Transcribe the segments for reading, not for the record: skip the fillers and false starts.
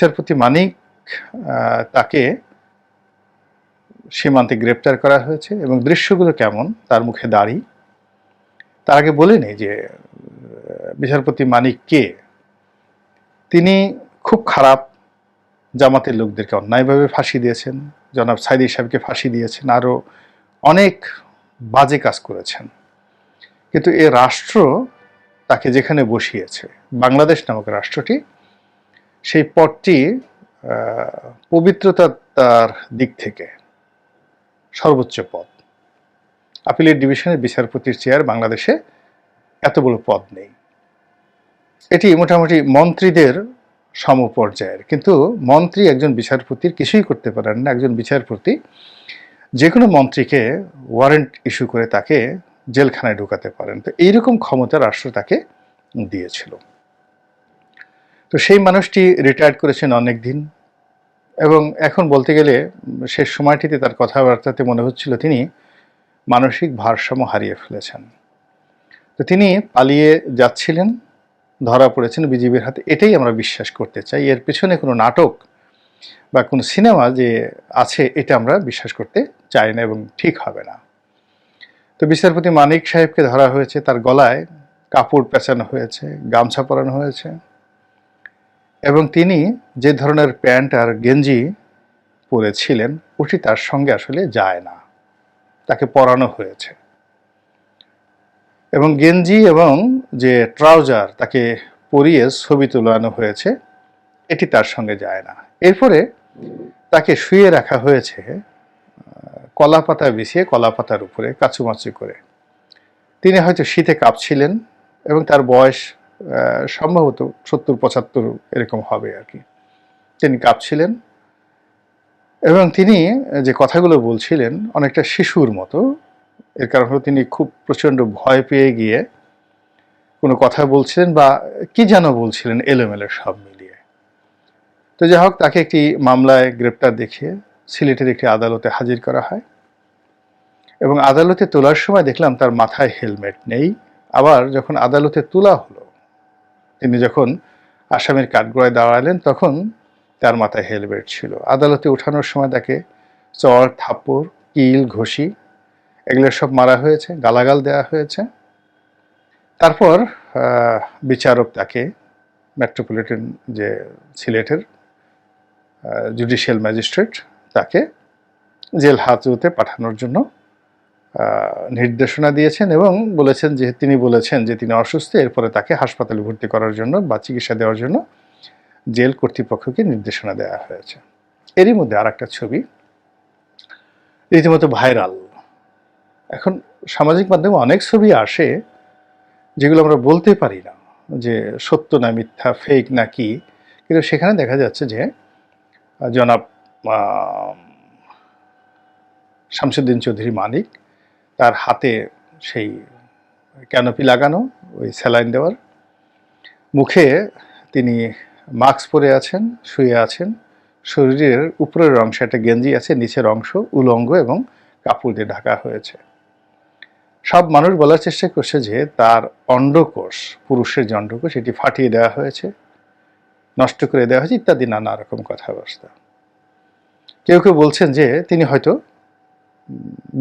বিচারপতি মানিক তাকে সীমান্তে গ্রেপ্তার করা হয়েছে এবং দৃশ্যগুলো কেমন, তার মুখে দাড়ি। তার আগে বলে নেই যে বিচারপতি মানিক কে। তিনি খুব খারাপ, জামাতের লোকদেরকে অন্যায়ভাবে ফাঁসি দিয়েছেন, জনাব সাইদি সাহেবকে ফাঁসি দিয়েছেন, আরও অনেক বাজে কাজ করেছেন। কিন্তু এ রাষ্ট্র তাকে যেখানে বসিয়েছে, বাংলাদেশ নামক রাষ্ট্রটি, সেই পদটি পবিত্রতার দিক থেকে সর্বোচ্চ পদ। আপিলের ডিভিশনের বিচারপতির চেয়ার বাংলাদেশে এত বড় পদ নেই। এটি মোটামুটি মন্ত্রীদের সমপর্যায়ের, কিন্তু মন্ত্রী একজন বিচারপতির কিছুই করতে পারেন না। একজন বিচারপতি যে কোনো মন্ত্রীকে ওয়ারেন্ট ইস্যু করে তাকে জেলখানায় ঢুকাতে পারেন। তো এইরকম ক্ষমতা রাষ্ট্র তাকে দিয়েছিল। তো সেই মানুষটি রিটায়ার্ড করেছেন অনেক দিন, এবং এখন বলতে গেলে শেষ সময়টিতে তার কথাবার্তাতে মনে হচ্ছিল তিনি মানসিক ভারসাম্য হারিয়ে ফেলেছেন। তো তিনি পালিয়ে যাচ্ছিলেন, ধরা পড়েছেন বিজিবির হাতে, এটাই আমরা বিশ্বাস করতে চাই। এর পেছনে কোনো নাটক বা কোনো সিনেমা যে আছে এটা আমরা বিশ্বাস করতে চাই না এবং ঠিক হবে না। তো বিচারপতি মানিক সাহেবকে ধরা হয়েছে, তার গলায় কাপড় পেঁচানো হয়েছে, গামছা পরানো হয়েছে, এবং তিনি যে ধরনের প্যান্ট আর গেঞ্জি পরেছিলেন ওটি তার সঙ্গে আসলে যায় না, তাকে পরানো হয়েছে। এবং গেঞ্জি এবং যে ট্রাউজার তাকে পরিয়ে ছবি তোলানো হয়েছে, এটি তার সঙ্গে যায় না। এরপরে তাকে শুয়ে রাখা হয়েছে কলা পাতা বিছিয়ে, কলা পাতার উপরে কাচুমাচু করে। তিনি হয়তো শীতে কাঁপছিলেন এবং তার বয়স সম্ভবত 70-75 এরকম হবে আর কি। তিনি কাঁপছিলেন এবং তিনি যে কথাগুলো বলছিলেন অনেকটা শিশুর মতো। এর কারণ হলো তিনি খুব প্রচণ্ড ভয় পেয়ে গিয়ে কোনো কথা বলছিলেন বা কি যেন বলছিলেন, এলোমেলো সব মিলিয়ে। তো যাই হোক, তাকে একটি মামলায় গ্রেপ্তার দেখিয়ে সিলেটের একটি আদালতে হাজির করা হয়, এবং আদালতে তোলার সময় দেখলাম তার মাথায় হেলমেট নেই। আবার যখন আদালতে তোলা হলো, তিনি যখন আসামির কাঠগড়ায় দাঁড়ালেন তখন তার মাথায় হেলমেট ছিল। আদালতে ওঠানোর সময় তাকে চড়, থাপ্পড়, কিল, ঘষি এগুলো সব মারা হয়েছে, গালাগাল দেওয়া হয়েছে। তারপর বিচারক তাকে মেট্রোপলিটন যে সিলেটের জুডিশিয়াল ম্যাজিস্ট্রেট তাকে জেল হাজতে পাঠানোর জন্য নির্দেশনা দিয়েছেন এবং বলেছেন যে তিনি বলেছেন যে তিনি অসুস্থ, এরপরে তাকে হাসপাতালে ভর্তি করার জন্য বা চিকিৎসা দেওয়ার জন্য জেল কর্তৃপক্ষকে নির্দেশনা দেওয়া হয়েছে। এরই মধ্যে আর একটা ছবি রীতিমতো ভাইরাল। এখন সামাজিক মাধ্যমে অনেক ছবি আসে যেগুলো আমরা বলতে পারি না যে সত্য না মিথ্যা, ফেক না কি, কিন্তু সেখানে দেখা যাচ্ছে যে জনাব শামসুদ্দিন চৌধুরী মানিক, তার হাতে সেই ক্যানোপি লাগানো, ওই স্যালাইন দেওয়ার, মুখে তিনি মাস্ক পরে আছেন, শুয়ে আছেন, শরীরের উপরের অংশে একটা গেঞ্জি আছে, নিচের অংশ উলঙ্গ এবং কাপড় দিয়ে ঢাকা হয়েছে। সব মানুষ বলার চেষ্টা করছে যে তার অন্ডকোষ, পুরুষের যে অন্ডকোষ, এটি ফাটিয়ে দেওয়া হয়েছে, নষ্ট করে দেওয়া হয়েছে, ইত্যাদি নানা রকম কথাবার্তা। কেউ কেউ বলছেন যে তিনি হয়তো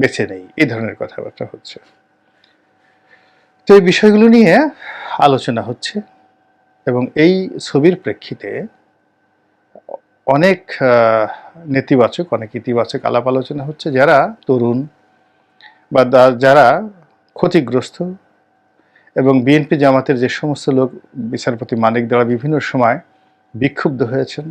বেঁচে নেই, এই ধরনের কথাবার্তা হচ্ছে। তো এই বিষয়গুলো নিয়ে আলোচনা হচ্ছে এবং এই ছবির প্রেক্ষিতে অনেক নেতিবাচক, অনেক ইতিবাচক আলাপ আলোচনা হচ্ছে। যারা তরুণ বা যারা ক্ষতিগ্রস্ত এবং বিএনপি জামাতের যে সমস্ত লোক বিচারপতি মানিক দ্বারা বিভিন্ন সময় বিক্ষুব্ধ হয়েছেন,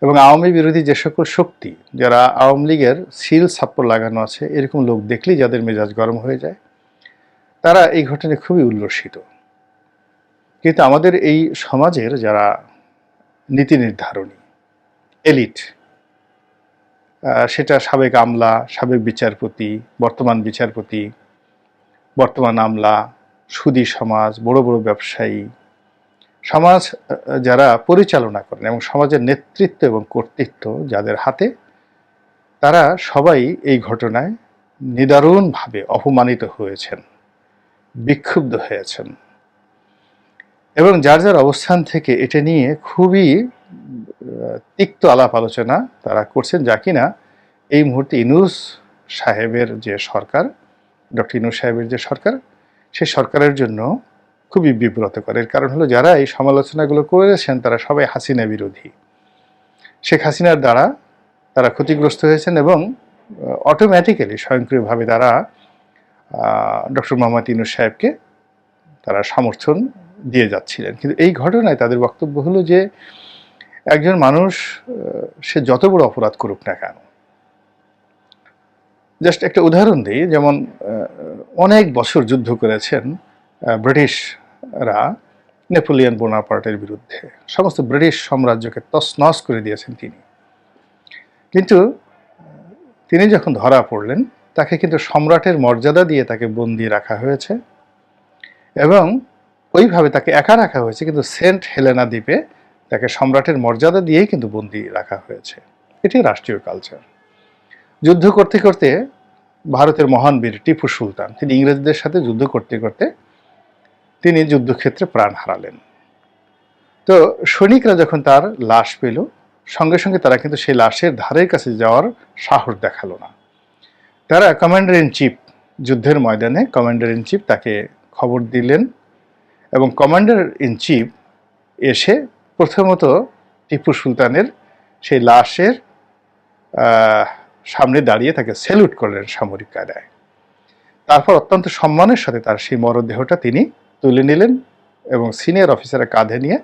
এবং আওয়ামী বিরোধী যে সকল শক্তি, যারা আওয়ামী লীগের সিল ছাপ্পর লাগানো আছে, এরকম লোক দেখলেই যাদের মেজাজ গরম হয়ে যায়, তারা এই ঘটনায় খুবই উল্লসিত। কিন্তু আমাদের এই সমাজের যারা নীতি নির্ধারণী এলিট, সেটা সাবেক আমলা, সাবেক বিচারপতি, বর্তমান আমলা, সুদী সমাজ, বড় বড় ব্যবসায়ী, সমাজ যারা পরিচালনা করেন এবং সমাজের নেতৃত্ব এবং কর্তৃত্ব যাদের হাতে, তারা সবাই এই ঘটনায় নিদারুণভাবে অপমানিত হয়েছেন, বিক্ষুব্ধ হয়েছেন, এবং যার যার অবস্থান থেকে এটা নিয়ে খুবই তিক্ত আলাপ আলোচনা তারা করছেন, যা কিনা এই মুহূর্তে ইউনূস সাহেবের যে সরকার, ডক্টর ইউনূস সাহেবের যে সরকার, সেই সরকারের জন্য খুবই বিব্রতকর। এর কারণ হলো যারা এই সমালোচনাগুলো করেছেন তারা সবাই হাসিনা বিরোধী। শেখ হাসিনার দ্বারা তারা ক্ষতিগ্রস্ত হয়েছেন এবং অটোমেটিক্যালি স্বয়ংক্রিয়ভাবে তারা ডক্টর মোহাম্মদ ইউনূস সাহেবকে তারা সমর্থন দিয়ে যাচ্ছিলেন। কিন্তু এই ঘটনায় তাদের বক্তব্য হলো যে একজন মানুষ সে যত বড় অপরাধ করুক না কেন, জাস্ট একটা উদাহরণ দিই, যেমন অনেক বছর যুদ্ধ করেছেন ব্রিটিশরা নেপোলিয়ন বোনাপার্টের বিরুদ্ধে, সমস্ত ব্রিটিশ সাম্রাজ্যকে তছনছ করে দিয়েছেন তিনি। কিন্তু তিনি যখন ধরা পড়লেন তাকে কিন্তু সম্রাটের মর্যাদা দিয়ে তাকে বন্দি রাখা হয়েছে এবং ওইভাবে তাকে একা রাখা হয়েছে, কিন্তু সেন্ট হেলেনা দ্বীপে তাকে সম্রাটের মর্যাদা দিয়েই কিন্তু বন্দি রাখা হয়েছে। এটি রাষ্ট্রীয় কালচার। যুদ্ধ করতে করতে ভারতের মহান বীর টিপু সুলতান তিনি ইংরেজদের সাথে যুদ্ধ করতে করতে তিনি যুদ্ধক্ষেত্রে প্রাণ হারালেন। তো সৈনিকরা যখন তার লাশ পেল, সঙ্গে সঙ্গে তারা কিন্তু সেই লাশের ধারের কাছে যাওয়ার সাহস দেখালো না। তারা কমান্ডার ইন চিফ, যুদ্ধের ময়দানে কমান্ডার ইন চিফ তাকে খবর দিলেন এবং কমান্ডার ইন চিফ এসে প্রথমত টিপু সুলতানের সেই লাশের সামনে দাঁড়িয়ে তাকে স্যালুট করলেন সামরিক কায়দায়। তারপর অত্যন্ত সম্মানের সাথে তার সেই মরদেহটা তিনি তুলে নিলেন এবং সিনিয়র অফিসারের কাঁধে নিয়ে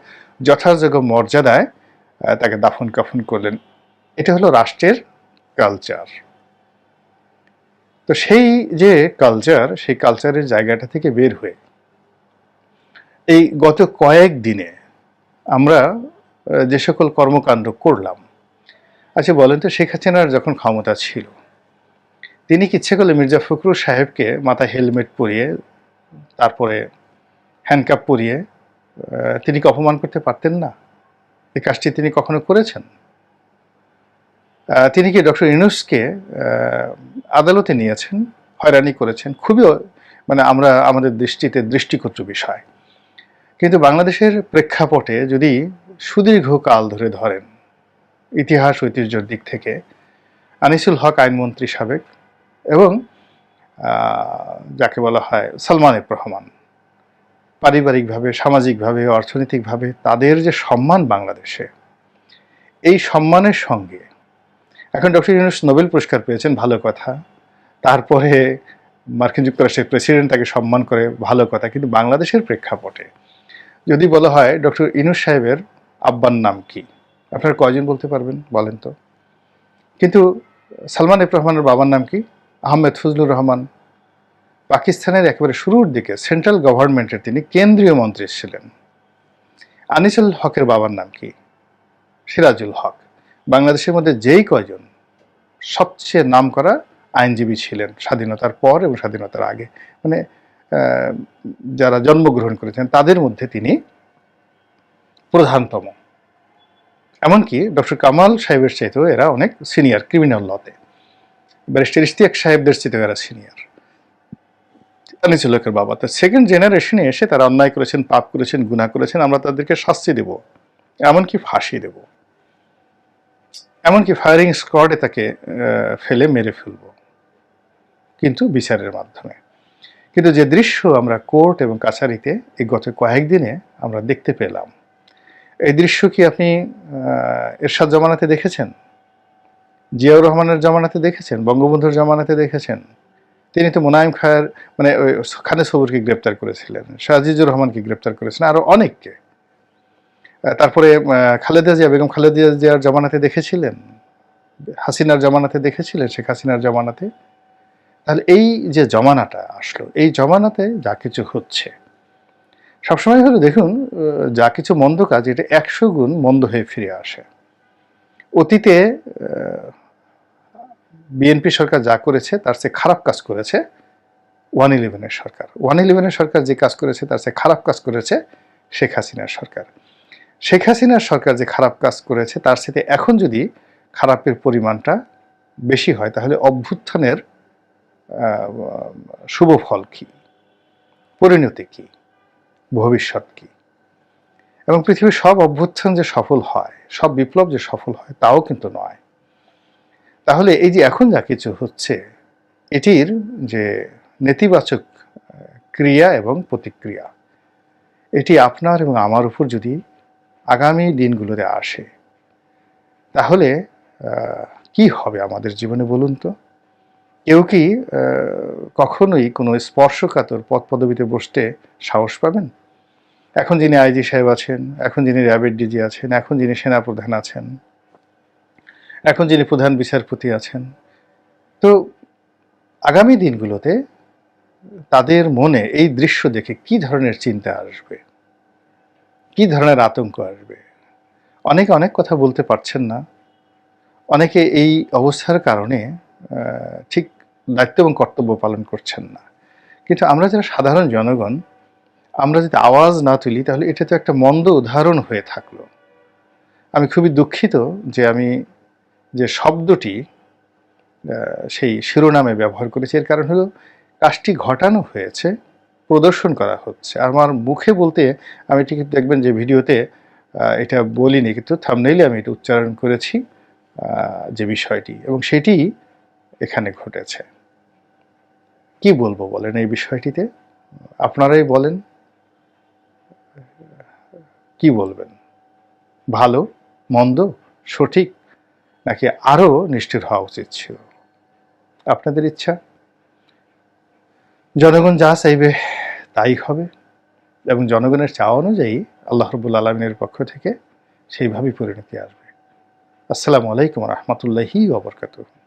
যথাযোগ্য মর্যাদায় তাকে দাফন কাফন করলেন। এটা হলো রাষ্ট্রের কালচার। তো সেই যে কালচার, সেই কালচারের জায়গাটা থেকে বের হয়ে এই গত কয়েক দিনে আমরা যে সকল কর্মকাণ্ড করলাম, আচ্ছা বলেন তো, শেখ হাসিনার যখন ক্ষমতা ছিল তিনি কি ইচ্ছে করলে মির্জা ফখরুল সাহেবকে মাথায় হেলমেট পরিয়ে তারপরে হ্যান্ডকাপ পরিয়ে তিনি কি অপমান করতে পারতেন না? এই কাজটি তিনি কখনো করেছেন? তিনি কি ডক্টর ইউনূসকে আদালতে নিয়েছেন, হয়রানি করেছেন? খুবই মানে আমরা আমাদের দৃষ্টিতে দৃষ্টিকটু বিষয়। কিন্তু বাংলাদেশের প্রেক্ষাপটে যদি সুদীর্ঘকাল ধরে ধরেন, ইতিহাস ঐতিহ্যের দিক থেকে আনিসুল হক আইনমন্ত্রী সাবেক এবং যাকে বলা হয় সালমান এফ রহমান, পারিবারিকভাবে, সামাজিকভাবে, অর্থনৈতিকভাবে তাদের যে সম্মান বাংলাদেশে, এই সম্মানের সঙ্গে এখন ডক্টর ইউনূস নোবেল পুরস্কার পেয়েছেন, ভালো কথা। তারপরে মার্কিন যুক্তরাষ্ট্রের প্রেসিডেন্ট তাকে সম্মান করে, ভালো কথা। কিন্তু বাংলাদেশের প্রেক্ষাপটে যদি বলা হয় ডক্টর ইউনূস সাহেবের আব্বার নাম কি, আপনারা কয়জন বলতে পারবেন বলেন তো? কিন্তু সালমান এফ রহমানের বাবার নাম কি? আহমেদ ফজলুর রহমান। পাকিস্তানের একেবারে শুরুর দিকে সেন্ট্রাল গভর্নমেন্টের তিনি কেন্দ্রীয় মন্ত্রী ছিলেন। আনিসুল হকের বাবার নাম কি? সিরাজুল হক। বাংলাদেশের মধ্যে যেই কয়জন সবচেয়ে নামকরা আইনজীবী ছিলেন স্বাধীনতার পর এবং স্বাধীনতার আগে, মানে যারা জন্মগ্রহণ করেছেন তাদের মধ্যে তিনি প্রধানতম। এমনকি ডক্টর কামাল সাহেবের চাইতেও এরা অনেক সিনিয়র ক্রিমিনাল লতে, ব্যারিস্টার ইশতিয়াক সাহেবদের চাইতেও এরা সিনিয়র। আনিসুল হকের বাবা। তো সেকেন্ড জেনারেশনে এসে তারা অন্যায় করেছেন, পাপ করেছেন, গুনাহ করেছেন, আমরা তাদেরকে শাস্তি দেব, এমনকি ফাঁসি দেব, এমনকি ফায়ারিং স্কোয়াডে তাকে ফেলে মেরে ফেলব, কিন্তু বিচারের মাধ্যমে। কিন্তু যে দৃশ্য আমরা কোর্ট এবং কাছারিতে এই গত কয়েকদিনে আমরা দেখতে পেলাম, এই দৃশ্য কি আপনি এরশাদ জামানাতে দেখেছেন? জিয়াউর রহমানের জামানাতে দেখেছেন? বঙ্গবন্ধুর জামানাতে দেখেছেন? তিনি তো মোনায়েম খায়ের মানে ওই খানে সবুরকে গ্রেপ্তার করেছিলেন, শাহজিজুর রহমানকে গ্রেপ্তার করেছেন, আরো অনেককে। তারপরে খালেদা জিয়া, বেগম খালেদা জিয়ার জামানাতে দেখেছিলেন, হাসিনার জামানাতে দেখেছিলেন, শেখ হাসিনার জামানাতে। তাহলে এই যে জমানাটা আসলো, এই জমানাতে যা কিছু হচ্ছে সবসময় হলো, দেখুন, যা কিছু মন্দ কাজ এটা 100 গুণ মন্দ হয়ে ফিরে আসে। অতীতে বিএনপি সরকার যা করেছে তার চেয়ে খারাপ কাজ করেছে 111-এর সরকার। 111-এর সরকার যে কাজ করেছে তার চেয়ে খারাপ কাজ করেছে শেখ হাসিনার সরকার। শেখ হাসিনার সরকার যে খারাপ কাজ করেছে তার সাথে এখন যদি খারাপের পরিমাণটা বেশি হয়, তাহলে অভ্যুত্থানের শুভ ফল কি, পরিণতি কি, ভবিষ্যৎ কি? এবং পৃথিবীর সব অভ্যুত্থান যে সফল হয়, সব বিপ্লব যে সফল হয়, তাও কিন্তু নয়। তাহলে এই যে এখন যা কিছু হচ্ছে, এটির যে নেতিবাচক ক্রিয়া এবং প্রতিক্রিয়া, এটি আপনার এবং আমার উপর যদি আগামী দিনগুলোতে আসে, তাহলে কি হবে আমাদের জীবনে বলুন তো? কেউ কি কখনোই কোনো স্পর্শকাতর পদ পদবিতে বসতে সাহস পাবেন? এখন যিনি আইজি সাহেব আছেন, এখন যিনি র্যাবের ডিজি আছেন, এখন যিনি সেনাপ্রধান আছেন, এখন যিনি প্রধান বিচারপতি আছেন, তো আগামী দিনগুলোতে তাদের মনে এই দৃশ্য দেখে কি ধরনের চিন্তা আসবে, কি ধরনের আতঙ্ক আসবে? অনেকে অনেক কথা বলতে পারছেন না, অনেকে এই অবস্থার কারণে ঠিক দায়িত্ব এবং কর্তব্য পালন করছেন না। কিন্তু আমরা যারা সাধারণ জনগণ, আমরা যদি আওয়াজ না তুলি, তাহলে এটা তো একটা মন্দ উদাহরণ হয়ে থাকলো। আমি খুবই দুঃখিত যে আমি যে শব্দটি সেই শিরোনামে ব্যবহার করেছি, এর কারণ হলো কাজটি ঘটানো হয়েছে, প্রদর্শন করা হচ্ছে। আমার মুখে বলতে আমি ঠিক দেখবেন যে ভিডিওতে এটা বলিনি, কিন্তু থাম্বনেইলে আমি এটা উচ্চারণ করেছি যে বিষয়টি, এবং সেটি এখানে ঘটেছে। কি বলবো বলেন এই বিষয়টিতে? আপনারাই বলেন, কি বলবেন? ভালো, মন্দ, সঠিক, নাকি আরও নিষ্ঠুর হওয়া উচিত ছিল? আপনাদের ইচ্ছা। জনগণ যা চাইবে তাই হবে, এবং জনগণের চাওয়া অনুযায়ী আল্লাহ রাব্বুল আলামিনের পক্ষ থেকে সেইভাবেই পরিণতি আসবে। আসসালামু আলাইকুম ওয়া রাহমাতুল্লাহি ওয়া বারাকাতুহু।